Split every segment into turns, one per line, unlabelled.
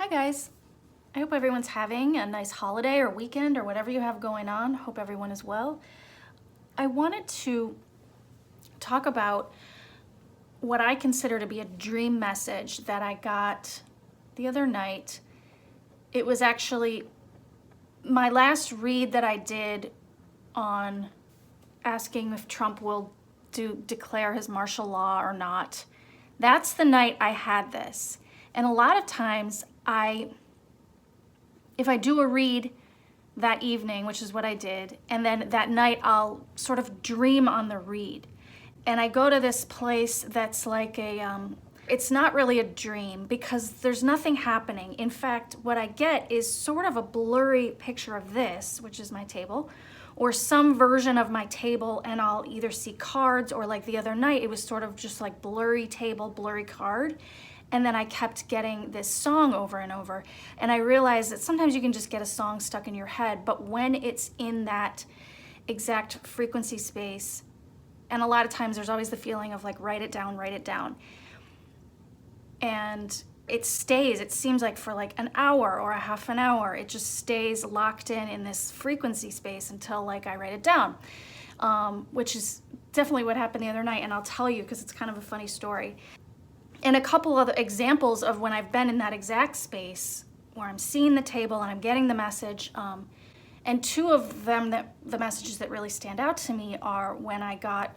Hi guys, I hope everyone's having a nice holiday or weekend or whatever you have going on. Hope everyone is well. I wanted to talk about what I consider to be a dream message that I got the other night. It was actually my last read that I did on asking if Trump will declare his martial law or not. That's the night I had this. And a lot of times if I do a read that evening, which is what I did, and then that night I'll sort of dream on the read. And I go to this place that's like it's not really a dream because there's nothing happening. In fact, what I get is sort of a blurry picture of this, which is my table, or some version of my table, and I'll either see cards or like the other night, it was sort of just like blurry table, blurry card. And then I kept getting this song over and over. And I realized that sometimes you can just get a song stuck in your head, but when it's in that exact frequency space, and a lot of times there's always the feeling of like, write it down. And it stays, it seems like for like an hour or a half an hour, it just stays locked in this frequency space until like I write it down, which is definitely what happened the other night. And I'll tell you, because it's kind of a funny story. And a couple of examples of when I've been in that exact space where I'm seeing the table and I'm getting the message. And two of them, the messages that really stand out to me are when I got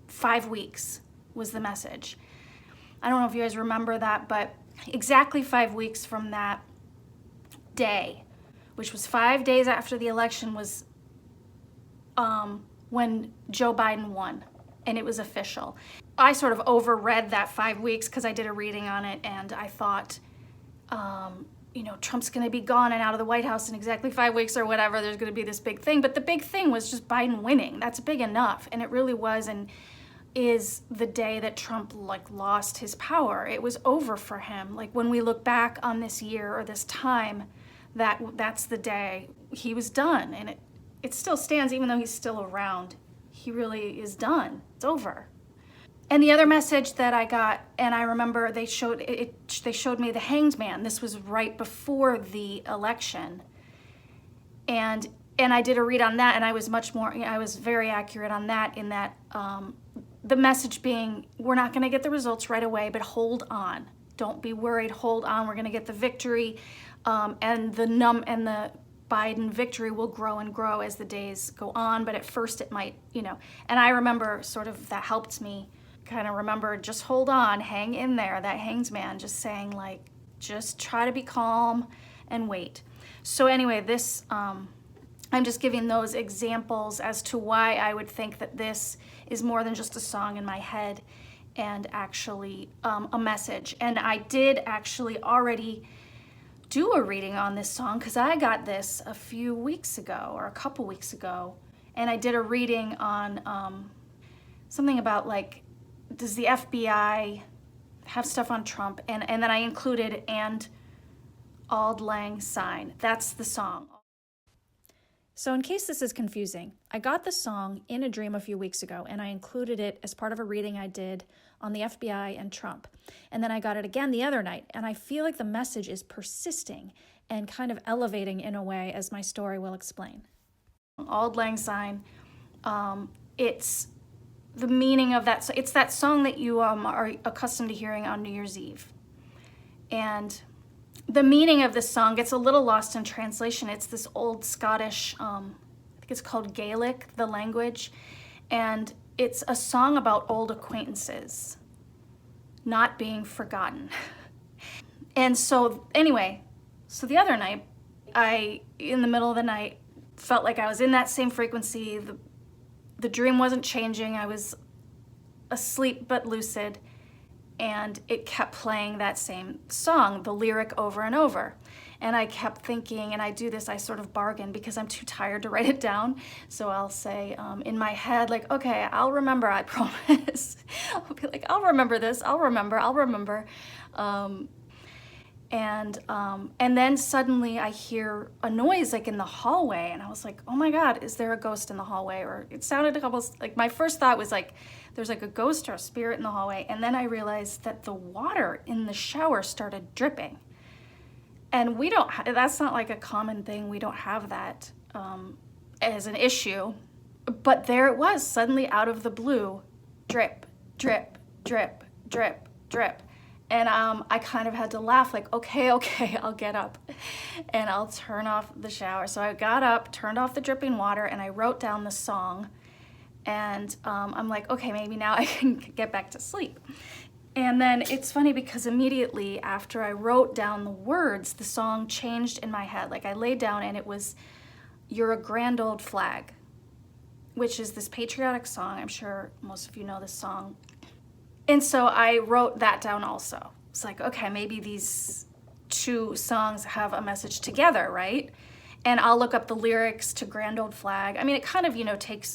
5 weeks was the message. I don't know if you guys remember that, but exactly 5 weeks from that day, which was 5 days after the election, was when Joe Biden won. And it was official. I sort of overread that 5 weeks because I did a reading on it, and I thought, Trump's gonna be gone and out of the White House in exactly 5 weeks or whatever. There's gonna be this big thing. But the big thing was just Biden winning. That's big enough. And it really was and is the day that Trump lost his power. It was over for him. Like when we look back on this year or this time, that's the day he was done. And it still stands even though he's still around. He really is done. It's over. And the other message that I got, and I remember they showed me the Hanged Man. This was right before the election. And I did a read on that, and I was very accurate on that, in that the message being, we're not gonna get the results right away, but hold on. Don't be worried, hold on, we're gonna get the victory. And the Biden victory will grow and grow as the days go on, but at first it might, and I remember sort of that helped me kind of remember, just hold on, hang in there, that Hanged Man just saying just try to be calm and wait. So anyway, this, I'm just giving those examples as to why I would think that this is more than just a song in my head and actually a message. And I did actually already do a reading on this song because I got this a few weeks ago or a couple weeks ago, and I did a reading on something about does the FBI have stuff on Trump, and then I included "and Auld Lang Syne." That's the song. So in case this is confusing, I got the song in a dream a few weeks ago, and I included it as part of a reading I did on the FBI and Trump. And then I got it again the other night, and I feel like the message is persisting and kind of elevating in a way, as my story will explain. Auld Lang Syne, it's the meaning of that. It's that song that you are accustomed to hearing on New Year's Eve. And the meaning of this song gets a little lost in translation. It's this old Scottish, I think it's called Gaelic, the language, and it's a song about old acquaintances not being forgotten. And so anyway, so the other night, in the middle of the night, felt like I was in that same frequency. The dream wasn't changing. I was asleep but lucid. And it kept playing that same song, the lyric, over and over. And I kept thinking, and I do this, I sort of bargain because I'm too tired to write it down. So I'll say in my head, okay, I'll remember, I promise. I'll be like, I'll remember this, I'll remember. And then suddenly I hear a noise in the hallway, and I was like, oh my God, is there a ghost in the hallway? Or it sounded almost my first thought was there's a ghost or a spirit in the hallway. And then I realized that the water in the shower started dripping. And we don't, that's not like a common thing. We don't have that as an issue. But there it was, suddenly out of the blue, drip, drip, drip, drip, drip. And I kind of had to laugh, like, okay, I'll get up and I'll turn off the shower. So I got up, turned off the dripping water, and I wrote down the song. And I'm like, okay, maybe now I can get back to sleep. And then it's funny because immediately after I wrote down the words, the song changed in my head. Like I laid down and it was, "You're a Grand Old Flag," which is this patriotic song. I'm sure most of you know this song. And so I wrote that down also. It's like, okay, maybe these two songs have a message together, right? And I'll look up the lyrics to Grand Old Flag. I mean, it kind of,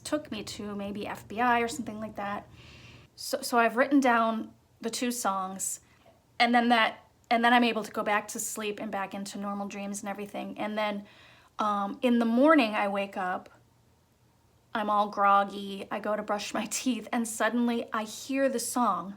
took me to maybe FBI or something like that. So I've written down the two songs, and then I'm able to go back to sleep and back into normal dreams and everything. And then in the morning I wake up, I'm all groggy, I go to brush my teeth, and suddenly I hear the song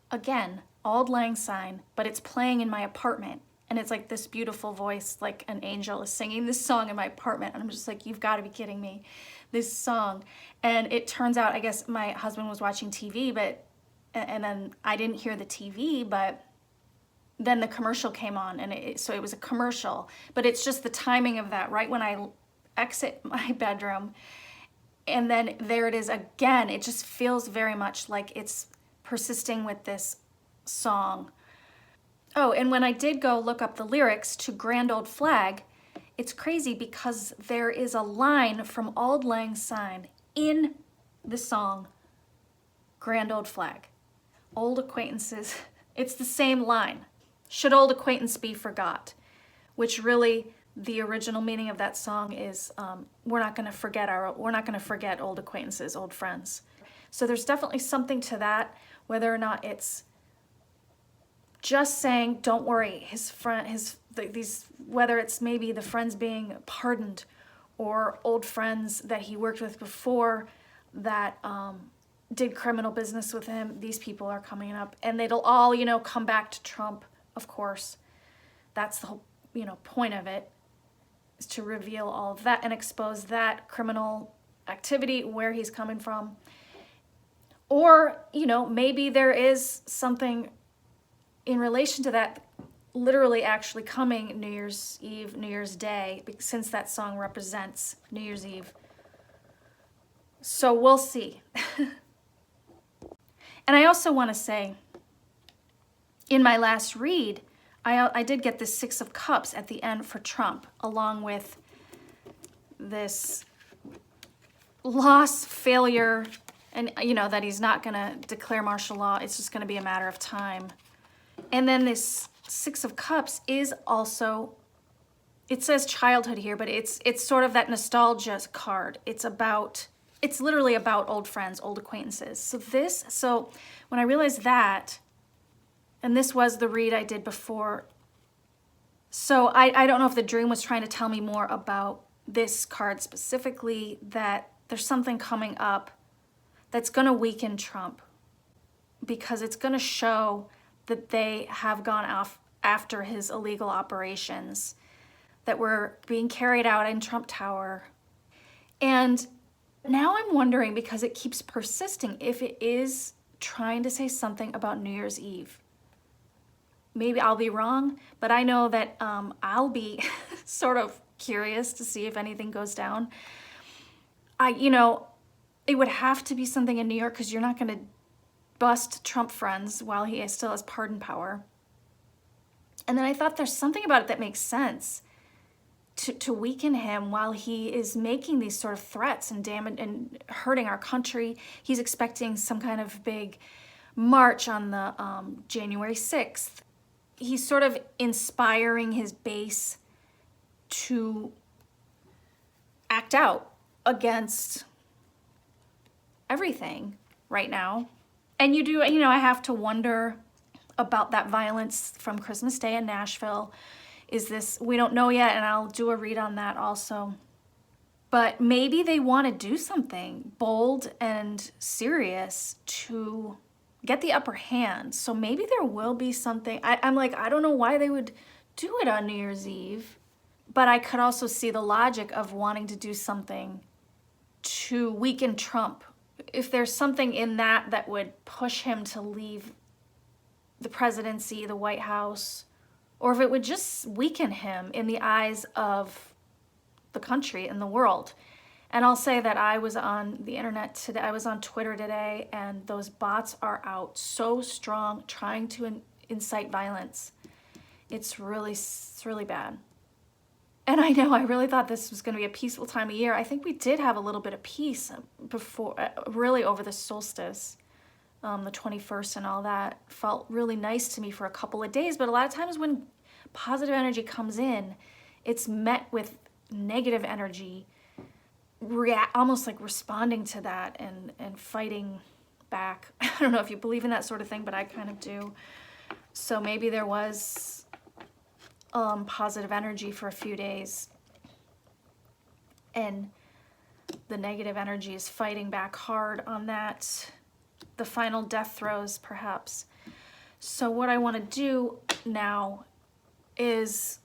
again, Auld Lang Syne, but it's playing in my apartment. And it's like this beautiful voice, like an angel is singing this song in my apartment. And I'm just like, you've got to be kidding me, this song. And it turns out, I guess my husband was watching TV, and then I didn't hear the TV, but then the commercial came on, and so it was a commercial. But it's just the timing of that, right when I exit my bedroom, and then there it is again. It just feels very much like it's persisting with this song. Oh, and when I did go look up the lyrics to Grand Old Flag, it's crazy because there is a line from Auld Lang Syne in the song Grand Old Flag. Old acquaintances, it's the same line. Should old acquaintance be forgot? Which really, the original meaning of that song is, we're not going to forget old acquaintances, old friends. So there's definitely something to that, whether or not it's just saying, don't worry, whether it's maybe the friends being pardoned, or old friends that he worked with before that did criminal business with him, these people are coming up, and it'll all, come back to Trump, of course. That's the whole, point of it, is to reveal all of that and expose that criminal activity, where he's coming from. Or, maybe there is something in relation to that, literally actually coming New Year's Eve, New Year's Day, since that song represents New Year's Eve. So we'll see. And I also want to say, in my last read, I did get this 6 of Cups at the end for Trump, along with this loss, failure, and that he's not going to declare martial law. It's just going to be a matter of time. And then this 6 of Cups is also, it says childhood here, but it's sort of that nostalgia card. It's literally about old friends, old acquaintances. So when I realized that, and this was the read I did before, so I don't know if the dream was trying to tell me more about this card specifically, that there's something coming up that's going to weaken Trump, because it's going to show that they have gone off after his illegal operations that were being carried out in Trump Tower. And now I'm wondering, because it keeps persisting, if it is trying to say something about New Year's Eve. Maybe I'll be wrong, but I know that I'll be sort of curious to see if anything goes down. It would have to be something in New York, because you're not going to bust Trump friends while he still has pardon power. And then I thought there's something about it that makes sense to weaken him while he is making these sort of threats and damage and hurting our country. He's expecting some kind of big march on the January 6th. He's sort of inspiring his base to act out against everything right now. And I have to wonder about that violence from Christmas Day in Nashville. We don't know yet, and I'll do a read on that also. But maybe they want to do something bold and serious to get the upper hand. So maybe there will be something. I don't know why they would do it on New Year's Eve, but I could also see the logic of wanting to do something to weaken Trump. If there's something in that that would push him to leave the presidency, the White House, or if it would just weaken him in the eyes of the country and the world. And I'll say that I was on the internet today, I was on Twitter today, and those bots are out so strong, trying to incite violence. It's really bad. And I know, I really thought this was going to be a peaceful time of year. I think we did have a little bit of peace before, really over the solstice, the 21st and all that. Felt really nice to me for a couple of days, but a lot of times when positive energy comes in, it's met with negative energy, almost like responding to that and fighting back. I don't know if you believe in that sort of thing, but I kind of do. So maybe there was positive energy for a few days, and the negative energy is fighting back hard on that, the final death throes perhaps. So what I want to do now is,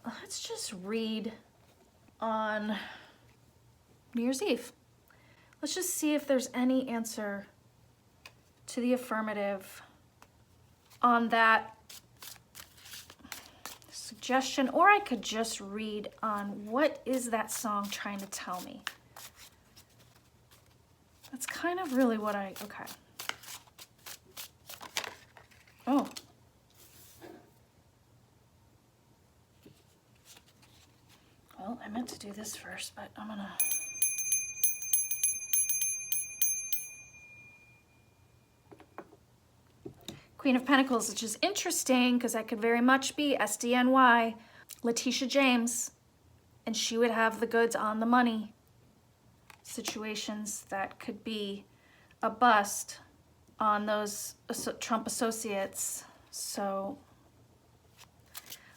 let's just read on New Year's Eve. Let's just see if there's any answer to the affirmative on that suggestion, or I could just read on what is that song trying to tell me. That's kind of really what okay. Oh. Well, I meant to do this first, but I'm gonna... Queen of Pentacles, which is interesting because that could very much be SDNY, Letitia James, and she would have the goods on the money. Situations that could be a bust on those Trump associates. So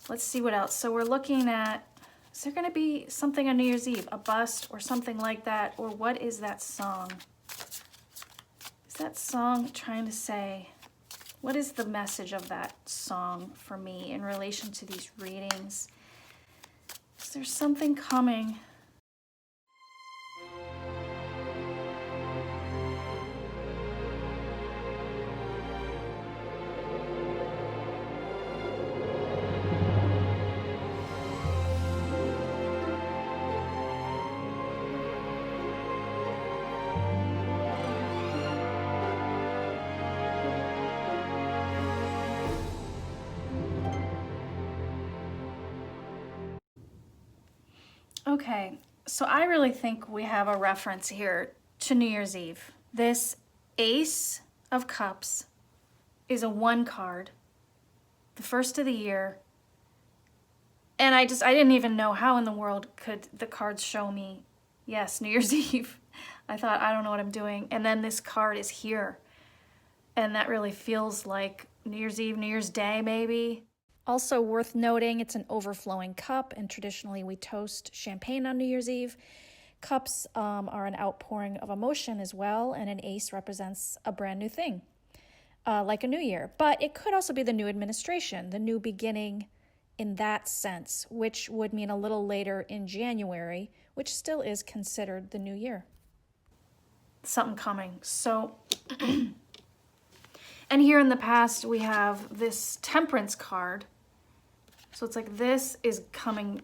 let's see what else. So we're looking at, is there going to be something on New Year's Eve, a bust or something like that? Or what is that song? Is that song trying to say, what is the message of that song for me in relation to these readings? Is there something coming? Okay, so I really think we have a reference here to New Year's Eve. This Ace of Cups is a 1 card, the first of the year, and I didn't even know how in the world could the cards show me, yes, New Year's Eve. I thought, I don't know what I'm doing, and then this card is here, and that really feels like New Year's Eve, New Year's Day maybe. Also worth noting, it's an overflowing cup, and traditionally we toast champagne on New Year's Eve. Cups are an outpouring of emotion as well, and an ace represents a brand new thing, like a new year. But it could also be the new administration, the new beginning in that sense, which would mean a little later in January, which still is considered the new year. Something coming. So... And here in the past, we have this Temperance card. So it's like this is coming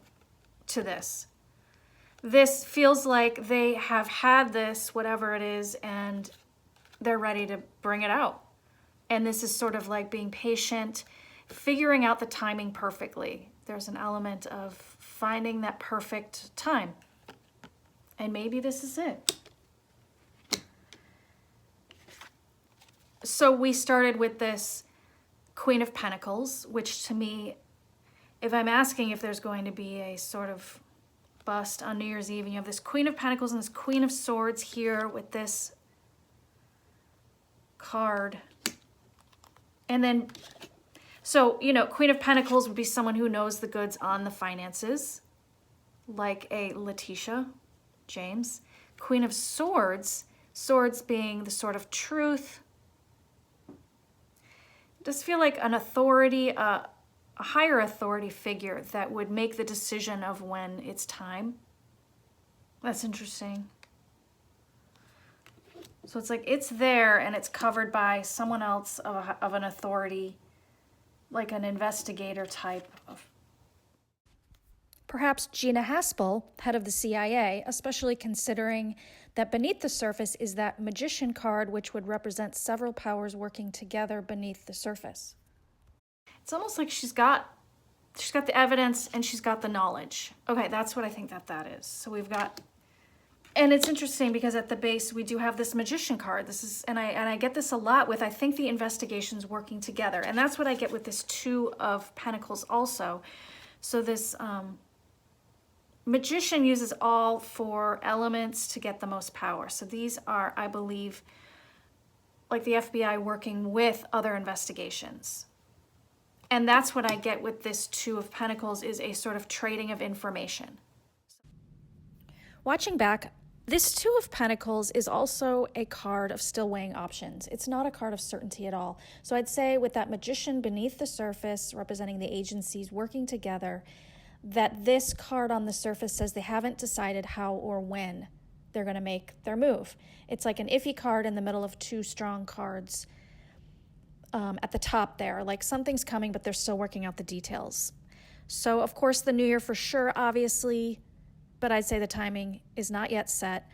to this. This feels like they have had this, whatever it is, and they're ready to bring it out. And this is sort of like being patient, figuring out the timing perfectly. There's an element of finding that perfect time. And maybe this is it. So we started with this Queen of Pentacles, which to me, if I'm asking if there's going to be a sort of bust on New Year's Eve, and you have this Queen of Pentacles and this Queen of Swords here with this card. And then, so, you know, Queen of Pentacles would be someone who knows the goods on the finances, like a Letitia James. Queen of Swords, swords being the sword of truth, does feel like an authority, a a higher authority figure that would make the decision of when it's time. That's interesting. So it's like it's there and it's covered by someone else of an authority, like an investigator type of.
Perhaps Gina Haspel, head of the CIA, especially considering that beneath the surface is that magician card, which would represent several powers working together beneath the surface.
It's almost like she's got the evidence and she's got the knowledge. Okay, that's what I think that is. So we've got, and it's interesting because at the base we do have this magician card. This is, and I get this a lot with, I think, the investigations working together, and that's what I get with this Two of Pentacles also. So this magician uses all four elements to get the most power. So these are, I believe, like the FBI working with other investigations. And that's what I get with this Two of Pentacles, is a sort of trading of information.
Watching back, this Two of Pentacles is also a card of still weighing options. It's not a card of certainty at all. So I'd say with that magician beneath the surface, representing the agencies working together, that this card on the surface says they haven't decided how or when they're going to make their move. It's like an iffy card in the middle of two strong cards at the top there. Like something's coming, but they're still working out the details. So, of course, the new year for sure, obviously, but I'd say the timing is not yet set.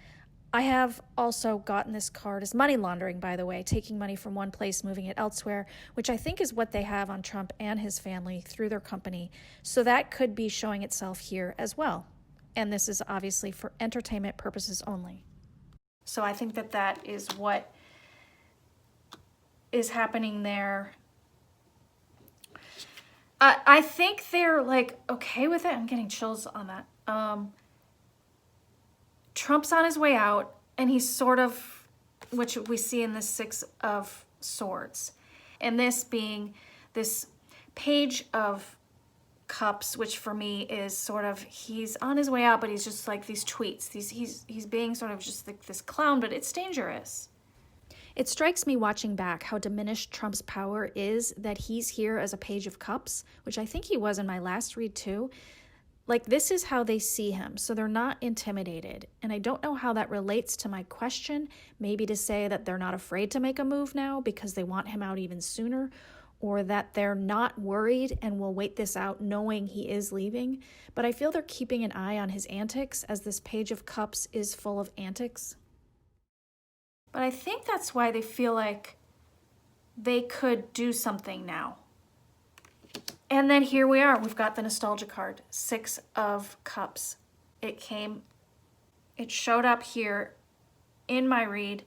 I have also gotten this card as money laundering, by the way, taking money from one place, moving it elsewhere, which I think is what they have on Trump and his family through their company. So that could be showing itself here as well. And this is obviously for entertainment purposes only.
So I think that is what is happening there. I think they're like okay with it. I'm getting chills on that. Trump's on his way out, and he's sort of, which we see in the Six of Swords, and this being this Page of Cups, which for me is sort of, he's on his way out, but he's just like these tweets. He's being sort of just like this clown, but it's dangerous.
It strikes me watching back how diminished Trump's power is that he's here as a Page of Cups, which I think he was in my last read too. Like, this is how they see him, so they're not intimidated. And I don't know how that relates to my question, maybe to say that they're not afraid to make a move now because they want him out even sooner, or that they're not worried and will wait this out knowing he is leaving. But I feel they're keeping an eye on his antics, as this Page of Cups is full of antics.
But I think that's why they feel like they could do something now. And then here we are. We've got the nostalgia card, Six of Cups. It showed up here in my read.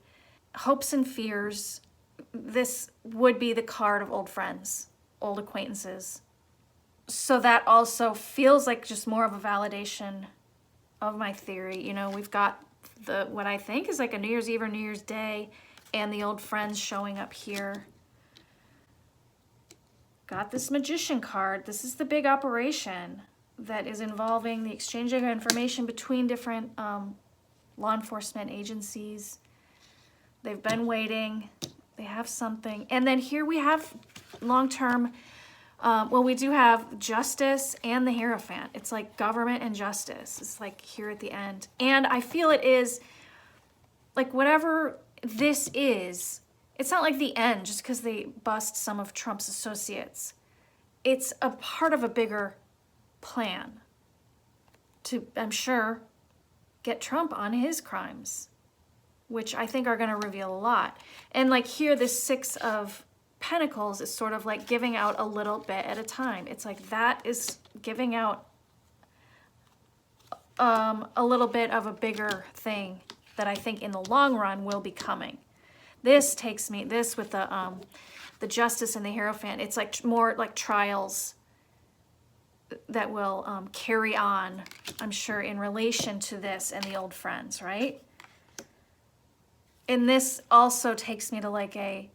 Hopes and fears. This would be the card of old friends, old acquaintances. So that also feels like just more of a validation of my theory. You know, we've got what I think is like a New Year's Eve or New Year's Day, and the old friends showing up here. Got this magician card. This is the big operation that is involving the exchange of information between different law enforcement agencies. They've been waiting. They have something. And then here we have long-term, well, we do have justice and the Hierophant. It's like government and justice. It's like here at the end. And I feel it is, like whatever this is, it's not like the end just because they bust some of Trump's associates. It's a part of a bigger plan to, I'm sure, get Trump on his crimes, which I think are going to reveal a lot. And like here, this Six of Pentacles is sort of like giving out a little bit at a time. It's like that is giving out a little bit of a bigger thing that I think in the long run will be coming. This takes me, this with the justice and the Hierophant, it's like more like trials that will carry on, I'm sure, in relation to this and the old friends, right? And this also takes me to like a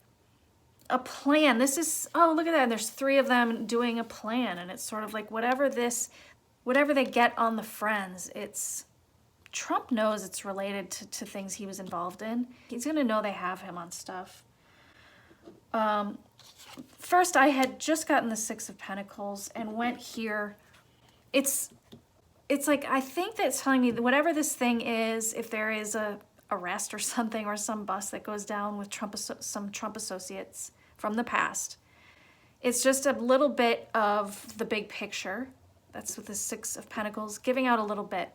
plan. This is, oh, look at that. And there's three of them doing a plan. And it's sort of like whatever they get on the friends, it's, Trump knows it's related to things he was involved in. He's going to know they have him on stuff. first I had just gotten the Six of Pentacles and went here. It's like, I think that's telling me that whatever this thing is, if there is a arrest or something, or some bus that goes down with some Trump associates from the past, it's just a little bit of the big picture. That's with the Six of Pentacles, giving out a little bit.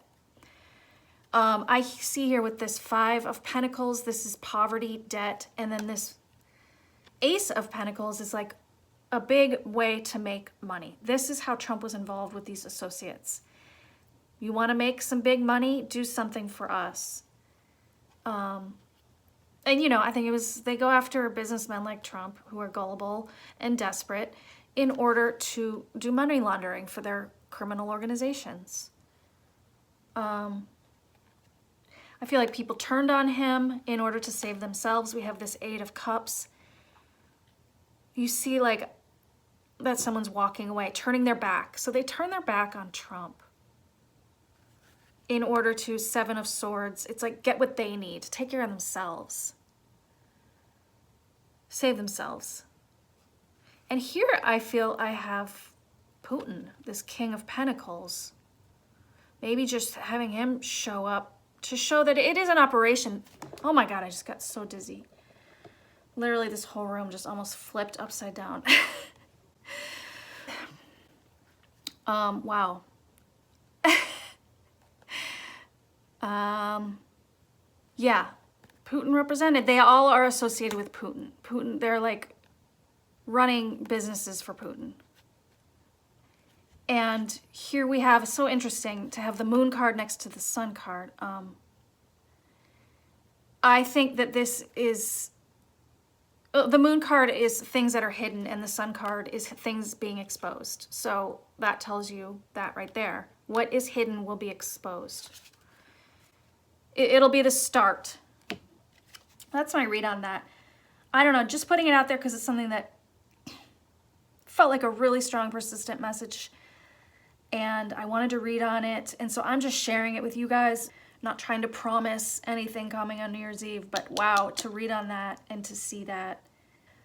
I see here with this Five of Pentacles, this is poverty, debt, and then this Ace of Pentacles is like a big way to make money. This is how Trump was involved with these associates. You want to make some big money? Do something for us. And you know, I think they go after businessmen like Trump who are gullible and desperate in order to do money laundering for their criminal organizations. I feel like people turned on him in order to save themselves. We have this Eight of Cups. You see like that someone's walking away, turning their back. So they turn their back on Trump in order to Seven of Swords. It's like get what they need, take care of themselves, save themselves. And here I feel I have Putin, this King of Pentacles. Maybe just having him show up to show that it is an operation. Oh my God, I just got so dizzy. Literally this whole room just almost flipped upside down. Wow. Yeah, Putin represented. They all are associated with Putin. Putin, they're like running businesses for Putin. And here we have, it's so interesting to have the Moon card next to the Sun card. I think that this is, the Moon card is things that are hidden and the Sun card is things being exposed. So that tells you that right there. What is hidden will be exposed. It'll be the start. That's my read on that. I don't know, just putting it out there because it's something that felt like a really strong, persistent message. And I wanted to read on it. And so I'm just sharing it with you guys, not trying to promise anything coming on New Year's Eve, but wow, to read on that and to see that.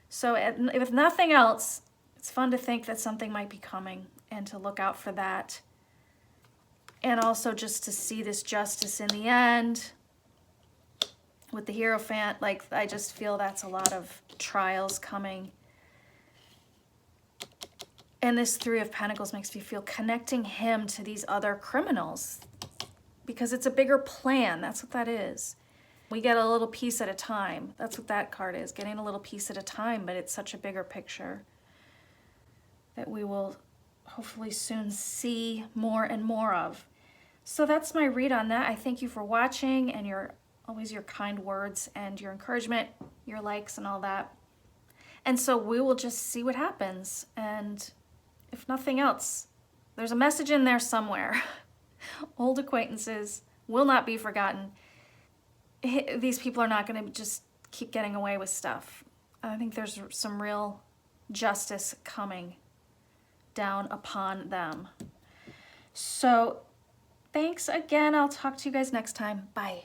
So if nothing else, it's fun to think that something might be coming and to look out for that. And also just to see this justice in the end with the Hierophant. Like, I just feel that's a lot of trials coming. And this Three of Pentacles makes me feel connecting him to these other criminals because it's a bigger plan. That's what that is. We get a little piece at a time. That's what that card is, getting a little piece at a time, but it's such a bigger picture that we will hopefully soon see more and more of. So that's my read on that. I thank you for watching and always your kind words and your encouragement, your likes and all that. And so we will just see what happens. And if nothing else, there's a message in there somewhere. Old acquaintances will not be forgotten. These people are not going to just keep getting away with stuff. I think there's some real justice coming down upon them. So thanks again. I'll talk to you guys next time. Bye.